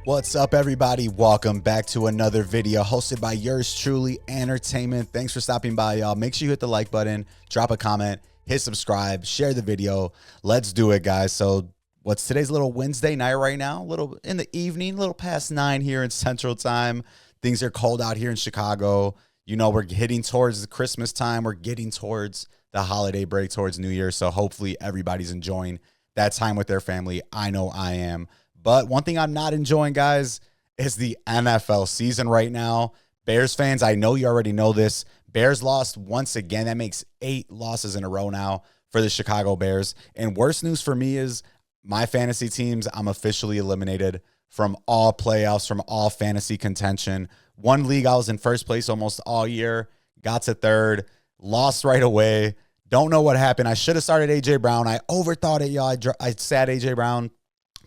What's up, everybody? Welcome back to another video hosted by yours truly, Entertainment. Thanks for stopping by, y'all. Make sure you hit the like button, drop a comment, hit subscribe, share the video. Let's do it, guys. So what's today's little Wednesday night right now? A little in the evening, a little past 9 here in Central Time. Things are cold out here in Chicago. You know, we're hitting towards the Christmas time. We're getting towards the holiday break, towards New Year. So hopefully everybody's enjoying that time with their family. I know I am. But one thing I'm not enjoying, guys, is the NFL season right now. Bears fans, I know you already know this. Bears lost once again. That makes 8 losses in a row now for the Chicago Bears. And worst news for me is my fantasy teams, I'm officially eliminated from all playoffs, from all fantasy contention. One league, I was in first place almost all year, got to third, lost right away. Don't know what happened. I should have started A.J. Brown. I overthought it, y'all. I sat A.J. Brown.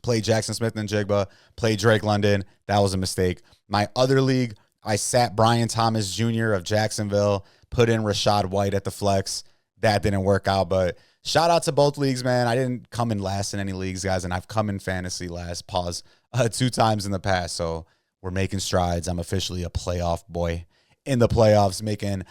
Played Jackson Smith and Jigba, played Drake London. That was a mistake. My other league, I sat Brian Thomas Jr. of Jacksonville, put in Rashad White at the flex. That didn't work out, but shout out to both leagues, man. I didn't come in last in any leagues, guys, and I've come in fantasy last, 2 times in the past, so we're making strides. I'm officially a playoff boy in the playoffs, making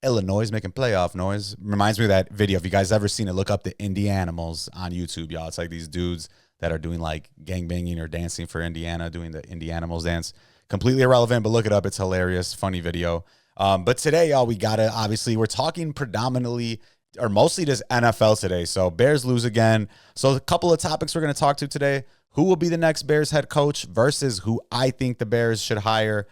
playoff noise. Reminds me of that video. If you guys ever seen it, look up the Indianimals on YouTube, y'all. It's like these dudes that are doing like gangbanging or dancing for Indiana, doing the Indianimals dance. Completely irrelevant, but look it up. It's hilarious. Funny video. But today, y'all, we're talking predominantly or mostly just NFL today. So Bears lose again. So a couple of topics we're going to talk to today. Who will be the next Bears head coach versus who I think the Bears should hire.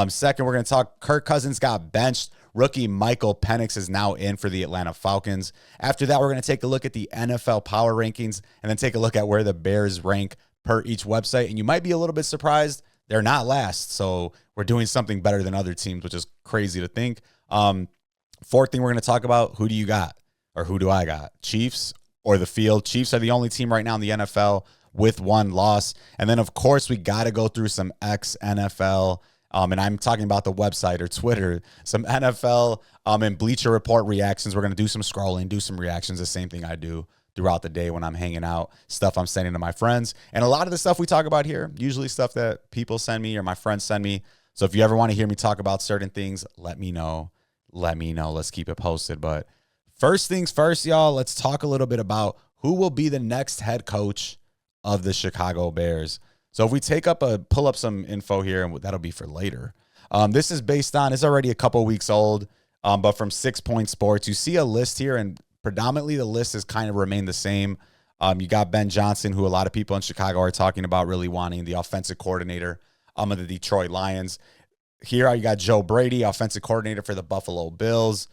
Second, we're going to talk Kirk Cousins got benched. Rookie Michael Penix is now in for the Atlanta Falcons. After that, we're going to take a look at the NFL power rankings and then take a look at where the Bears rank per each website. And you might be a little bit surprised. They're not last. So we're doing something better than other teams, which is crazy to think. Fourth thing we're going to talk about, who do you got or who do I got? Chiefs or the field? Chiefs are the only team right now in the NFL with 1 loss. And then, of course, we got to go through some ex-NFL and I'm talking about the website or Twitter, some NFL and Bleacher Report reactions. We're going to do some scrolling, do some reactions, the same thing I do throughout the day when I'm hanging out, stuff I'm sending to my friends. And a lot of the stuff we talk about here, usually stuff that people send me or my friends send me. So if you ever want to hear me talk about certain things, let me know. Let's keep it posted. But first things first, y'all, let's talk a little bit about who will be the next head coach of the Chicago Bears. So if we pull up some info here, and that'll be for later. This is based on, it's already a couple weeks old, but from 6 Point Sports, you see a list here, and predominantly the list has kind of remained the same. You got Ben Johnson, who a lot of people in Chicago are talking about really wanting, the offensive coordinator of the Detroit Lions. Here you got Joe Brady, offensive coordinator for the Buffalo Bills.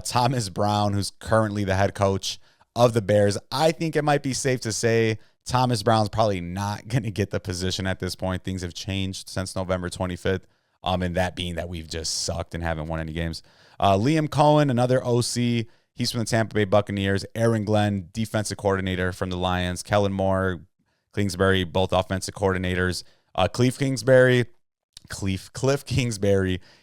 Thomas Brown, who's currently the head coach of the Bears. I think it might be safe to say Thomas Brown's probably not going to get the position at this point. Things have changed since November 25th, and that being that we've just sucked and haven't won any games. Liam Cohen, another OC. He's from the Tampa Bay Buccaneers. Aaron Glenn, defensive coordinator from the Lions. Kellen Moore, Kingsbury, both offensive coordinators. Cliff Kingsbury,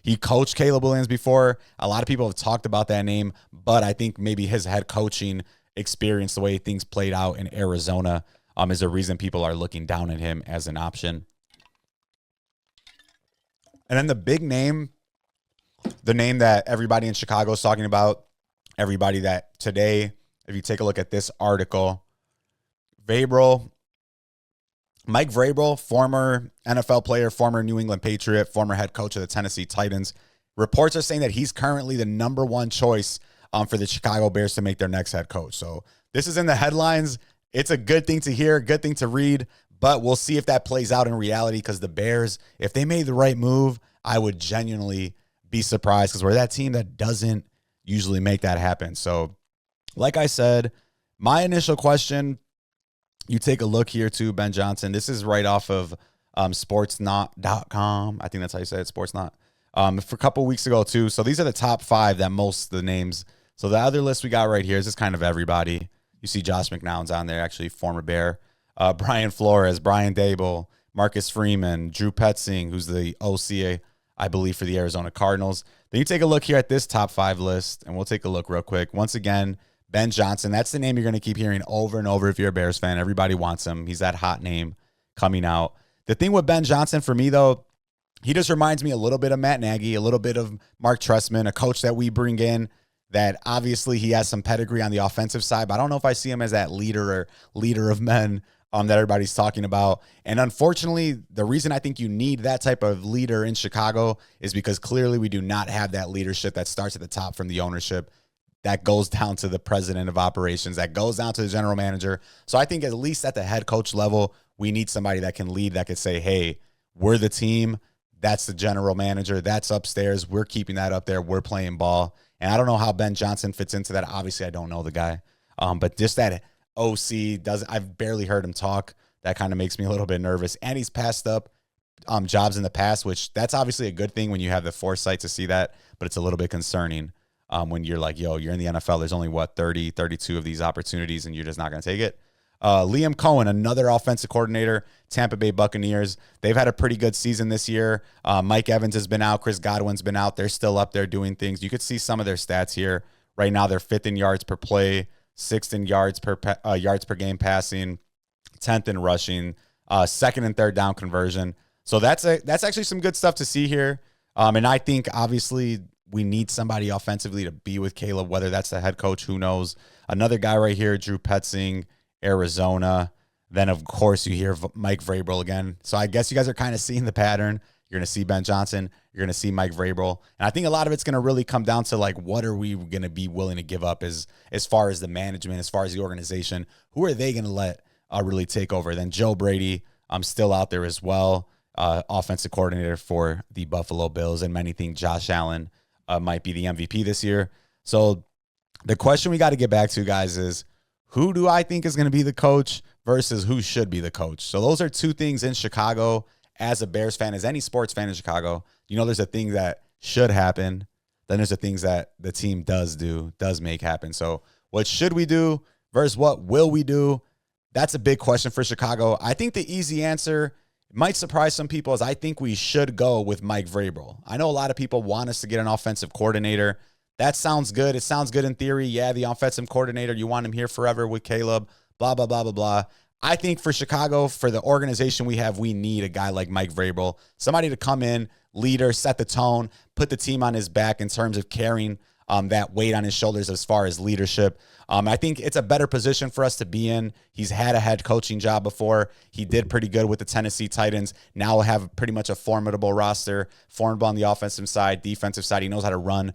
he coached Caleb Williams before. A lot of people have talked about that name, but I think maybe his head coaching experience, the way things played out in Arizona, is a reason people are looking down at him as an option. And then the big name, the name that everybody in Chicago is talking about, everybody that today, if you take a look at this article, Mike Vrabel, former NFL player, former New England Patriot, former head coach of the Tennessee Titans. Reports are saying that he's currently the number 1 choice for the Chicago Bears to make their next head coach. So this is in the headlines. It's a good thing to hear, good thing to read, but we'll see if that plays out in reality, because the Bears, if they made the right move, I would genuinely be surprised, because we're that team that doesn't usually make that happen. So like I said, my initial question, you take a look here to Ben Johnson. This is right off of sportsnot.com. I think that's how you say it, sportsnot. For a couple weeks ago too. So these are the top 5 that most of the names. So the other list we got right here is just kind of everybody. You see Josh McNown's on there, actually former Bear. Brian Flores, Brian Dable, Marcus Freeman, Drew Petzing, who's the OC, I believe, for the Arizona Cardinals. Then you take a look here at this top 5 list, and we'll take a look real quick. Once again, Ben Johnson, that's the name you're going to keep hearing over and over if you're a Bears fan. Everybody wants him. He's that hot name coming out. The thing with Ben Johnson for me, though, he just reminds me a little bit of Matt Nagy, a little bit of Mark Trestman, a coach that we bring in that obviously he has some pedigree on the offensive side, but I don't know if I see him as that leader or leader of men that everybody's talking about. And unfortunately, the reason I think you need that type of leader in Chicago is because clearly we do not have that leadership that starts at the top from the ownership, that goes down to the president of operations, that goes down to the general manager. So I think at least at the head coach level, we need somebody that can lead, that could say, hey, we're the team. That's the general manager. That's upstairs. We're keeping that up there. We're playing ball. And I don't know how Ben Johnson fits into that. Obviously, I don't know the guy. But just that OC I've barely heard him talk. That kind of makes me a little bit nervous. And he's passed up jobs in the past, which that's obviously a good thing when you have the foresight to see that. But it's a little bit concerning when you're like, yo, you're in the NFL. There's only, 32 of these opportunities, and you're just not going to take it. Liam Cohen, another offensive coordinator, Tampa Bay Buccaneers. They've had a pretty good season this year. Mike Evans has been out. Chris Godwin's been out. They're still up there doing things. You could see some of their stats here. Right now, they're 5th in yards per play, 6th in yards per game passing, 10th in rushing, 2nd and 3rd down conversion. So that's actually some good stuff to see here. And I think, obviously, we need somebody offensively to be with Caleb, whether that's the head coach, who knows. Another guy right here, Drew Petzing, Arizona. Then, of course, you hear Mike Vrabel again. So I guess you guys are kind of seeing the pattern. You're going to see Ben Johnson. You're going to see Mike Vrabel. And I think a lot of it's going to really come down to, like, what are we going to be willing to give up as far as the management, as far as the organization? Who are they going to let really take over? Then Joe Brady, I'm still out there as well, offensive coordinator for the Buffalo Bills. And many think Josh Allen might be the MVP this year. So the question we got to get back to, guys, is who do I think is going to be the coach versus who should be the coach? So those are two things in Chicago. As a Bears fan, as any sports fan in Chicago, you know there's a thing that should happen. Then there's the things that the team does make happen. So what should we do versus what will we do? That's a big question for Chicago. I think the easy answer, it might surprise some people, is I think we should go with Mike Vrabel. I know a lot of people want us to get an offensive coordinator. That sounds good. It sounds good in theory. Yeah, the offensive coordinator, you want him here forever with Caleb, blah, blah, blah, blah, blah. I think for Chicago, for the organization we have, we need a guy like Mike Vrabel, somebody to come in, leader, set the tone, put the team on his back in terms of carrying that weight on his shoulders as far as leadership. I think it's a better position for us to be in. He's had a head coaching job before. He did pretty good with the Tennessee Titans. Now we'll have pretty much a formidable roster, formidable on the offensive side, defensive side. He knows how to run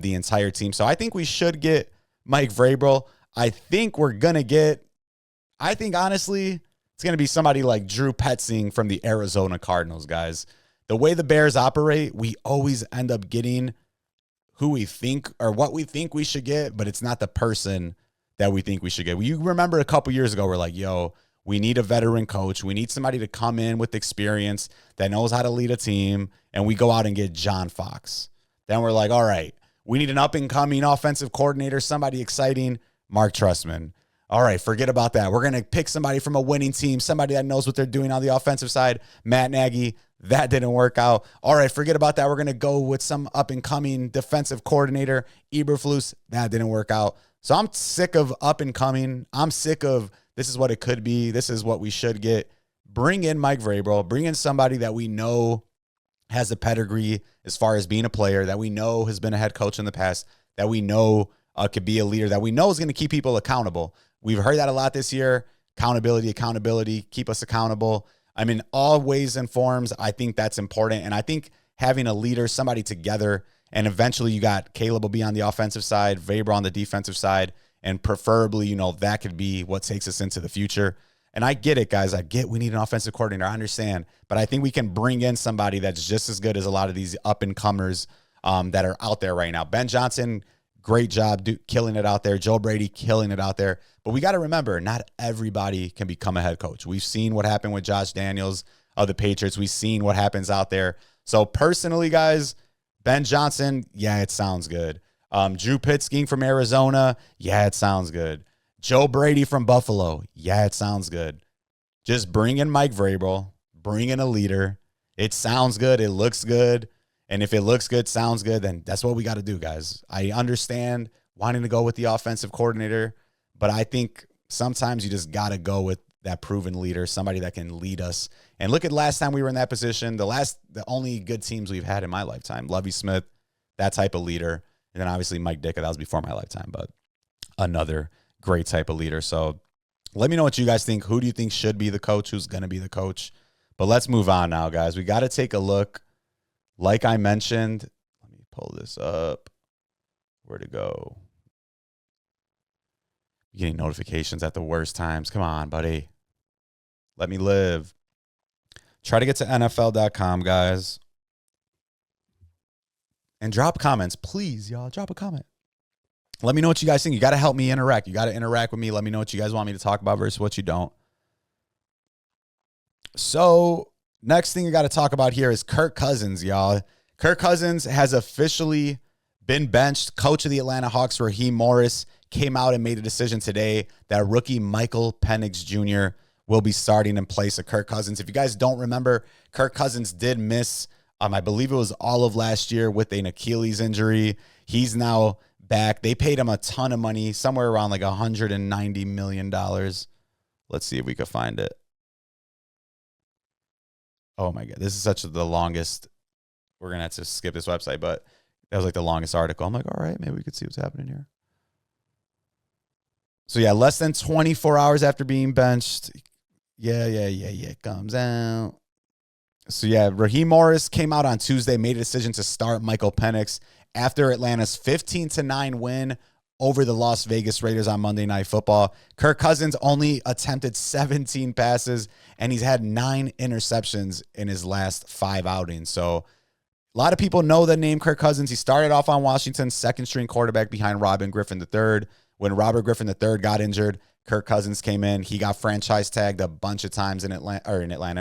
the entire team. So I think we should get Mike Vrabel. I think honestly, it's going to be somebody like Drew Petzing from the Arizona Cardinals, guys. The way the Bears operate, we always end up getting who we think or what we think we should get, but it's not the person that we think we should get. You remember a couple years ago, we're like, yo, we need a veteran coach. We need somebody to come in with experience that knows how to lead a team, and we go out and get John Fox. Then we're like, all right, we need an up-and-coming offensive coordinator, somebody exciting, Mark Trestman. All right, forget about that. We're going to pick somebody from a winning team, somebody that knows what they're doing on the offensive side, Matt Nagy. That didn't work out. All right, forget about that. We're going to go with some up-and-coming defensive coordinator, Eberflus. That didn't work out. So I'm sick of up-and-coming. I'm sick of this is what it could be. This is what we should get. Bring in Mike Vrabel. Bring in somebody that we know has a pedigree as far as being a player, that we know has been a head coach in the past, that we know could be a leader, that we know is going to keep people accountable. We've heard that a lot this year. Accountability, keep us accountable. I mean, all ways and forms, I think that's important. And I think having a leader, somebody together, and eventually you got Caleb will be on the offensive side, Vrabel on the defensive side, and preferably, that could be what takes us into the future. And I get it, guys. I get we need an offensive coordinator. I understand. But I think we can bring in somebody that's just as good as a lot of these up-and-comers that are out there right now. Ben Johnson, great job killing it out there. Joe Brady killing it out there. But we got to remember, not everybody can become a head coach. We've seen what happened with Josh Daniels of the Patriots. We've seen what happens out there. So personally, guys, Ben Johnson, yeah, it sounds good. Drew Petzing from Arizona, yeah, it sounds good. Joe Brady from Buffalo, yeah, it sounds good. Just bring in Mike Vrabel, bring in a leader. It sounds good. It looks good. And if it looks good, sounds good, then that's what we got to do, guys. I understand wanting to go with the offensive coordinator, but I think sometimes you just got to go with that proven leader, somebody that can lead us. And look at last time we were in that position, the only good teams we've had in my lifetime, Lovie Smith, that type of leader. And then obviously Mike Ditka, that was before my lifetime, but another great type of leader. So let me know what you guys think. Who do you think should be the coach? Who's going to be the coach? But let's move on now, guys. We got to take a look. Like I mentioned, let me pull this up. Where to go? Getting notifications at the worst times. Come on, buddy. Let me live. Try to get to NFL.com, guys. And drop comments, please, y'all. Drop a comment. Let me know what you guys think. You got to help me interact. You got to interact with me. Let me know what you guys want me to talk about versus what you don't. So, next thing you got to talk about here is Kirk Cousins, y'all. Kirk Cousins has officially been benched. Coach of the Atlanta Hawks, Raheem Morris, came out and made a decision today that rookie Michael Penix Jr. will be starting in place of Kirk Cousins. If you guys don't remember, Kirk Cousins did miss, I believe it was all of last year with an Achilles injury. He's now back. They paid him a ton of money, somewhere around like $190 million. Let's see if we can find it. Oh my God, this is such the longest. We're going to have to skip this website, but that was like the longest article. I'm like, all right, maybe we could see what's happening here. So yeah, less than 24 hours after being benched. Yeah, it comes out. So yeah, Raheem Morris came out on Tuesday, made a decision to start Michael Penix after Atlanta's 15-9 win over the Las Vegas Raiders on Monday Night Football. Kirk Cousins only attempted 17 passes, and he's had 9 interceptions in his last 5 outings. So a lot of people know the name Kirk Cousins. He started off on Washington's second-string quarterback behind Robert Griffin III. When Robert Griffin III got injured, Kirk Cousins came in. He got franchise tagged a bunch of times in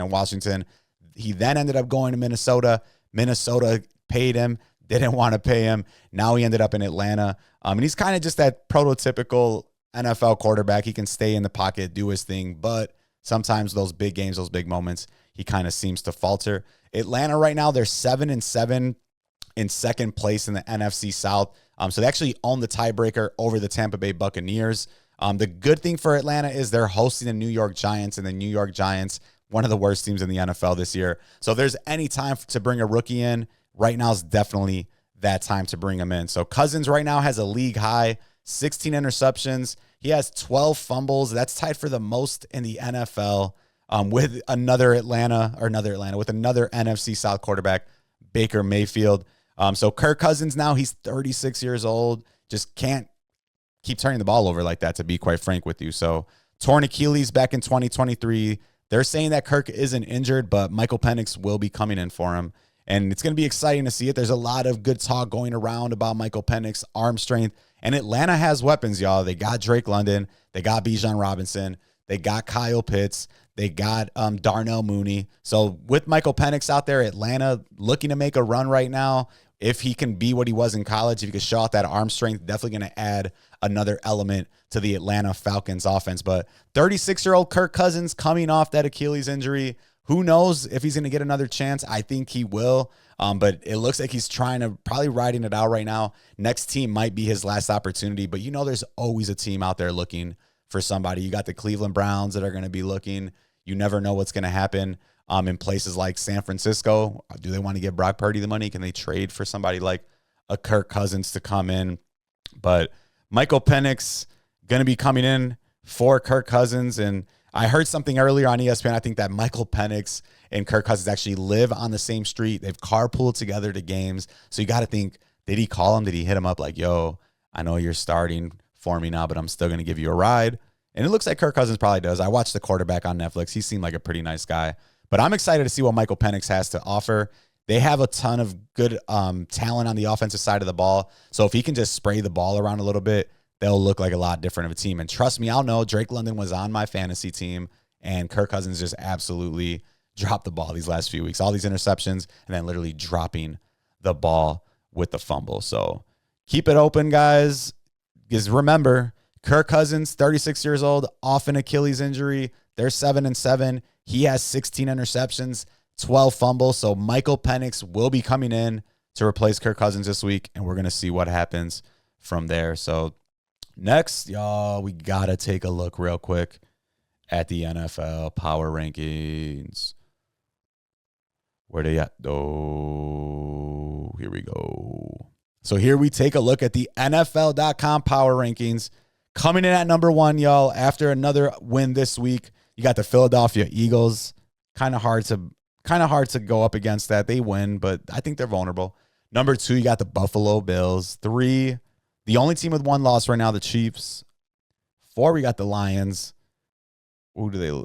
Washington. He then ended up going to Minnesota. Minnesota paid him, didn't want to pay him. Now he ended up in Atlanta. And he's kind of just that prototypical NFL quarterback. He can stay in the pocket, do his thing, but sometimes those big games, those big moments, he kind of seems to falter. Atlanta right now, they're 7-7 in second place in the NFC South. So they actually own the tiebreaker over the Tampa Bay Buccaneers. The good thing for Atlanta is they're hosting the New York Giants, and the New York Giants, one of the worst teams in the NFL this year. So if there's any time to bring a rookie in, right now is definitely that time to bring him in. So Cousins right now has a league high 16 interceptions. He has 12 fumbles. That's tied for the most in the NFL with another NFC South quarterback, Baker Mayfield. So Kirk Cousins now, he's 36 years old. Just can't keep turning the ball over like that, to be quite frank with you. So torn Achilles back in 2023. They're saying that Kirk isn't injured, but Michael Penix will be coming in for him. And it's going to be exciting to see it. There's a lot of good talk going around about Michael Penix, arm strength. And Atlanta has weapons, y'all. They got Drake London. They got Bijan Robinson. They got Kyle Pitts. They got Darnell Mooney. So with Michael Penix out there, Atlanta looking to make a run right now. If he can be what he was in college, if he can show off that arm strength, definitely going to add another element to the Atlanta Falcons offense. But 36-year-old Kirk Cousins coming off that Achilles injury. Who knows if he's going to get another chance? I think he will. But it looks like he's trying to probably riding it out right now. Next team might be his last opportunity. But there's always a team out there looking for somebody. You got the Cleveland Browns that are going to be looking. You never know what's going to happen in places like San Francisco. Do they want to give Brock Purdy the money? Can they trade for somebody like a Kirk Cousins to come in? But Michael Penix going to be coming in for Kirk Cousins. And I heard something earlier on ESPN. I think that Michael Penix and Kirk Cousins actually live on the same street. They've carpooled together to games. So you got to think, did he call him? Did he hit him up like, yo, I know you're starting for me now, but I'm still going to give you a ride? And it looks like Kirk Cousins probably does. I watched The Quarterback on Netflix. He seemed like a pretty nice guy. But I'm excited to see what Michael Penix has to offer. They have a ton of good talent on the offensive side of the ball. So if he can just spray the ball around a little bit, they'll look like a lot different of a team. And trust me, I'll know Drake London was on my fantasy team, and Kirk Cousins just absolutely dropped the ball these last few weeks. All these interceptions, and then literally dropping the ball with the fumble. So keep it open, guys. Because remember, Kirk Cousins, 36 years old, off an Achilles injury. They're 7-7. He has 16 interceptions, 12 fumbles. So Michael Penix will be coming in to replace Kirk Cousins this week, and we're going to see what happens from there. So next, y'all, we got to take a look real quick at the NFL power rankings. Where they at, though? Here we go. So here we take a look at the NFL.com power rankings. Coming in at number 1, y'all, after another win this week, you got the Philadelphia Eagles. Kind of hard to go up against that. They win, but I think they're vulnerable. Number 2, you got the Buffalo Bills. 3, the only team with 1 loss right now, the Chiefs. 4, we got the Lions.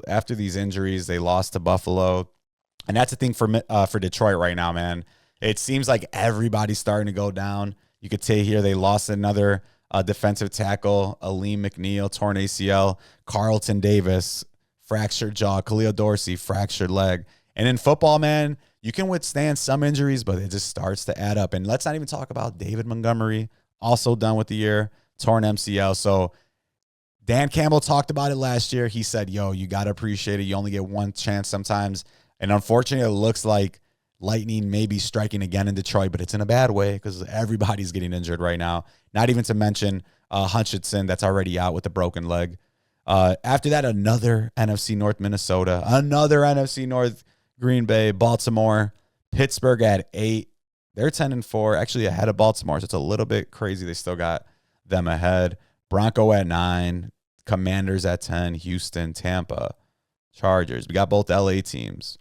After these injuries, they lost to Buffalo. And that's the thing for Detroit right now, man. It seems like everybody's starting to go down. You could say here they lost another defensive tackle, Aleem McNeil, torn ACL, Carlton Davis, fractured jaw, Khalil Dorsey, fractured leg. And in football, man, you can withstand some injuries, but it just starts to add up. And let's not even talk about David Montgomery, also done with the year, torn MCL. So Dan Campbell talked about it last year. He said, yo, you got to appreciate it. You only get one chance sometimes. And unfortunately, it looks like lightning may be striking again in Detroit, but it's in a bad way because everybody's getting injured right now. Not even to mention Hutchinson that's already out with a broken leg. After that, another NFC North Minnesota, another NFC North Green Bay, Baltimore, Pittsburgh at 8. They're 10-4, actually ahead of Baltimore, so it's a little bit crazy. They still got them ahead. Bronco at 9, Commanders at 10, Houston, Tampa, Chargers. We got both LA teams.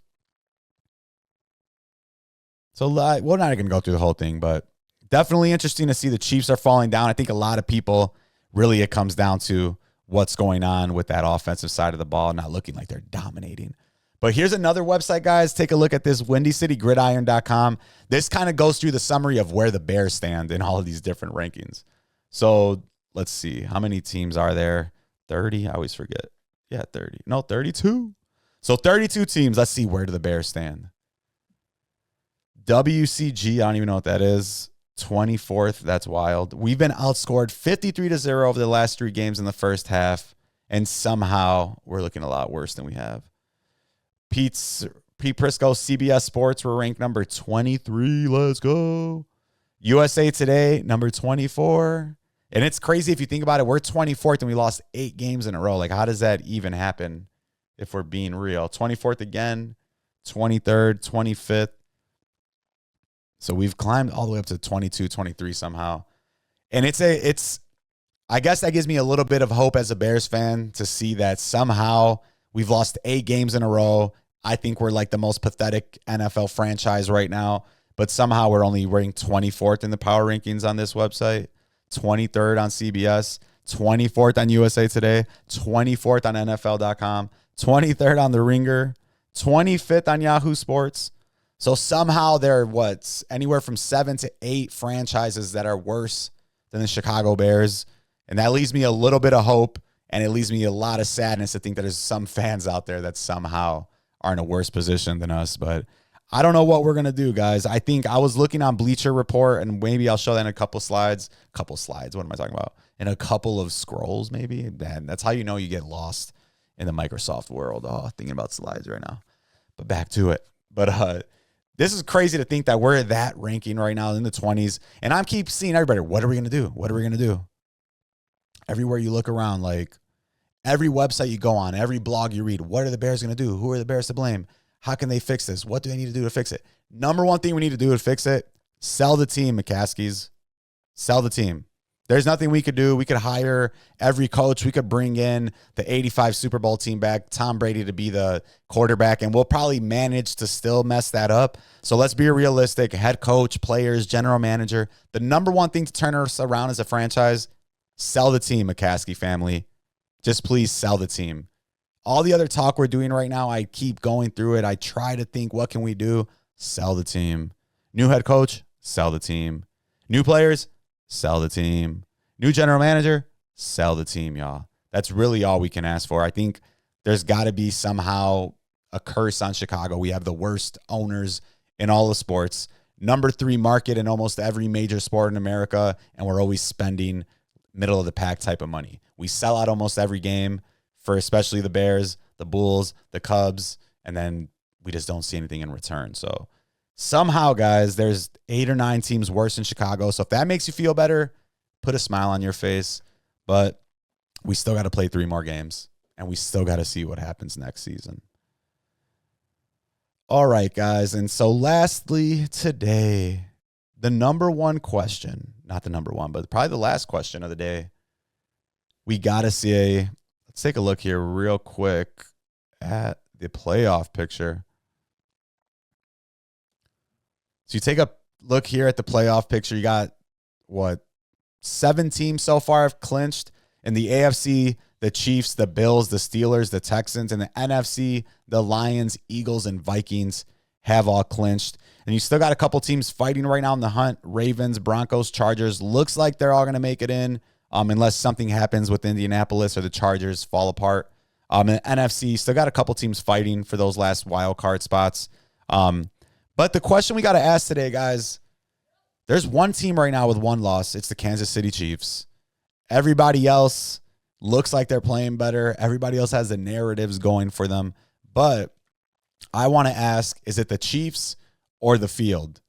So we're not going to go through the whole thing, but definitely interesting to see the Chiefs are falling down. I think a lot of people, really it comes down to what's going on with that offensive side of the ball, not looking like they're dominating. But here's another website, guys. Take a look at this, WindyCityGridiron.com. This kind of goes through the summary of where the Bears stand in all of these different rankings. So let's see. How many teams are there? 30? I always forget. Yeah, 30. No, 32. So 32 teams. Let's see, where do the Bears stand? WCG, I don't even know what that is. 24th. That's wild. We've been outscored 53-0 over the last 3 games in the first half, and somehow we're looking a lot worse than we have. Pete Prisco, CBS Sports, we're ranked number 23. Let's go. USA Today, number 24. And it's crazy if you think about it. We're 24th and we lost 8 games in a row. Like, how does that even happen if we're being real? 24th again, 23rd, 25th. So we've climbed all the way up to 22, 23 somehow. And I guess that gives me a little bit of hope as a Bears fan to see that somehow we've lost 8 games in a row. I think we're like the most pathetic NFL franchise right now, but somehow we're only ranked 24th in the power rankings on this website, 23rd on CBS, 24th on USA Today, 24th on NFL.com, 23rd on The Ringer, 25th on Yahoo Sports. So somehow there are anywhere from 7 to 8 franchises that are worse than the Chicago Bears. And that leaves me a little bit of hope, and it leaves me a lot of sadness to think that there's some fans out there that somehow are in a worse position than us. But I don't know what we're going to do, guys. I think I was looking on Bleacher Report, and maybe I'll show that in a couple slides. What am I talking about? In a couple of scrolls, maybe. Man, that's how you know you get lost in the Microsoft world. Oh, thinking about slides right now. But back to it. But this is crazy to think that we're at that ranking right now in the 20s. And I keep seeing everybody, what are we going to do? What are we going to do? Everywhere you look around, like every website you go on, every blog you read, what are the Bears going to do? Who are the Bears to blame? How can they fix this? What do they need to do to fix it? Number one thing we need to do to fix it, sell the team, McCaskies. Sell the team. There's nothing we could do. We could hire every coach. We could bring in the 85 Super Bowl team back, Tom Brady to be the quarterback, and we'll probably manage to still mess that up. So let's be realistic. Head coach, players, general manager. The number one thing to turn us around as a franchise, sell the team, McCaskey family. Just please sell the team. All the other talk we're doing right now, I keep going through it. I try to think, what can we do? Sell the team. New head coach, sell the team. New players, sell the team. New general manager, sell the team, y'all. That's really all we can ask for. I think there's got to be somehow a curse on Chicago. We have the worst owners in all of sports. Number 3 market in almost every major sport in America, and we're always spending middle of the pack type of money. We sell out almost every game for especially the Bears, the Bulls, the Cubs, and then we just don't see anything in return. So somehow, guys, there's 8 or 9 teams worse in Chicago. So if that makes you feel better, put a smile on your face. But we still got to play 3 more games. and we still got to see what happens next season. All right, guys. And so lastly today, the number one question, not the number one, but probably the last question of the day, we got to see let's take a look here real quick at the playoff picture. So you take a look here at the playoff picture. You got, 7 teams so far have clinched. In the AFC, the Chiefs, the Bills, the Steelers, the Texans. In the NFC, the Lions, Eagles, and Vikings have all clinched. And you still got a couple teams fighting right now in the hunt. Ravens, Broncos, Chargers. Looks like they're all going to make it in unless something happens with Indianapolis or the Chargers fall apart. In the NFC, still got a couple teams fighting for those last wild card spots. But the question we got to ask today, guys, there's one team right now with one loss. It's the Kansas City Chiefs. Everybody else looks like they're playing better. Everybody else has the narratives going for them. But I want to ask, is it the Chiefs or the field?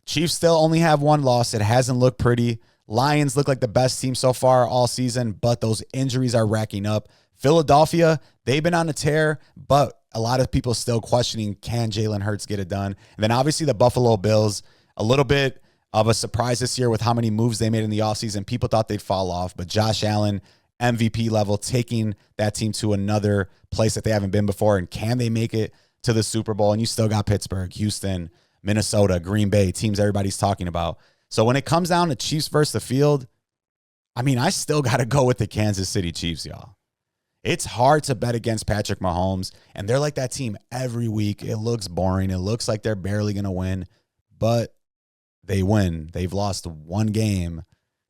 Chiefs still only have one loss. It hasn't looked pretty. Lions look like the best team so far all season, but those injuries are racking up. Philadelphia, they've been on a tear, but a lot of people still questioning, can Jalen Hurts get it done? And then obviously the Buffalo Bills, a little bit of a surprise this year with how many moves they made in the offseason. People thought they'd fall off, but Josh Allen, MVP level, taking that team to another place that they haven't been before. And can they make it to the Super Bowl? And you still got Pittsburgh, Houston, Minnesota, Green Bay, teams everybody's talking about. So when it comes down to Chiefs versus the field, I mean, I still got to go with the Kansas City Chiefs, y'all. It's hard to bet against Patrick Mahomes, and they're like that team every week. It looks boring. It looks like they're barely going to win, but they win. They've lost one game.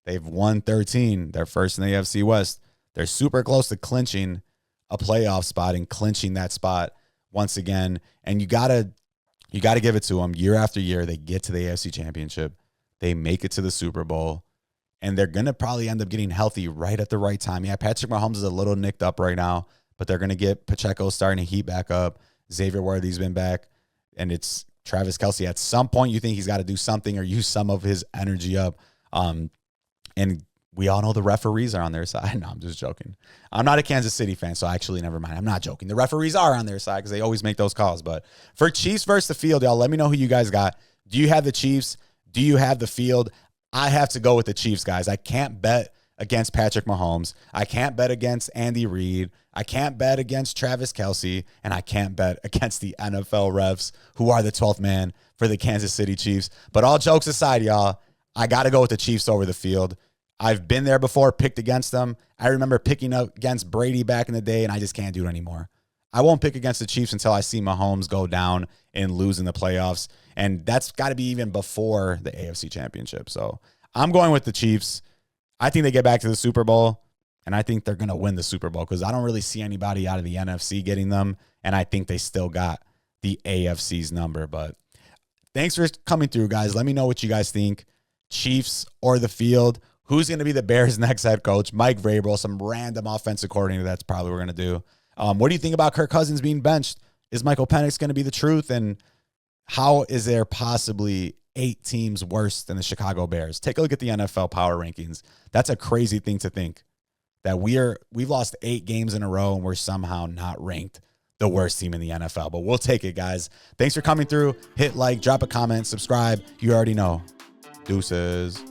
They've won 13. They're first in the AFC West. They're super close to clinching a playoff spot and clinching that spot once again. And you gotta give it to them year after year. They get to the AFC Championship. They make it to the Super Bowl. And they're going to probably end up getting healthy right at the right time. Yeah, Patrick Mahomes is a little nicked up right now, but they're going to get Pacheco starting to heat back up. Xavier Worthy's been back. And it's Travis Kelce. At some point, you think he's got to do something or use some of his energy up. And we all know the referees are on their side. No, I'm just joking. I'm not a Kansas City fan, so actually, never mind. I'm not joking. The referees are on their side because they always make those calls. But for Chiefs versus the field, y'all, let me know who you guys got. Do you have the Chiefs? Do you have the field? I have to go with the Chiefs, guys. I can't bet against Patrick Mahomes. I can't bet against Andy Reid. I can't bet against Travis Kelce. And I can't bet against the NFL refs, who are the 12th man for the Kansas City Chiefs. But all jokes aside, y'all, I got to go with the Chiefs over the field. I've been there before, picked against them. I remember picking up against Brady back in the day, and I just can't do it anymore. I won't pick against the Chiefs until I see Mahomes go down and lose in the playoffs. And that's got to be even before the AFC Championship. So I'm going with the Chiefs. I think they get back to the Super Bowl, and I think they're going to win the Super Bowl because I don't really see anybody out of the NFC getting them, and I think they still got the AFC's number. But thanks for coming through, guys. Let me know what you guys think. Chiefs or the field. Who's going to be the Bears' next head coach? Mike Vrabel, some random offensive coordinator. That's probably what we're going to do. What do you think about Kirk Cousins being benched? Is Michael Penix going to be the truth? And how is there possibly 8 teams worse than the Chicago Bears? Take a look at the NFL power rankings. That's a crazy thing to think, that we've lost 8 games in a row and we're somehow not ranked the worst team in the NFL. But we'll take it, guys. Thanks for coming through. Hit like, drop a comment, subscribe. You already know. Deuces.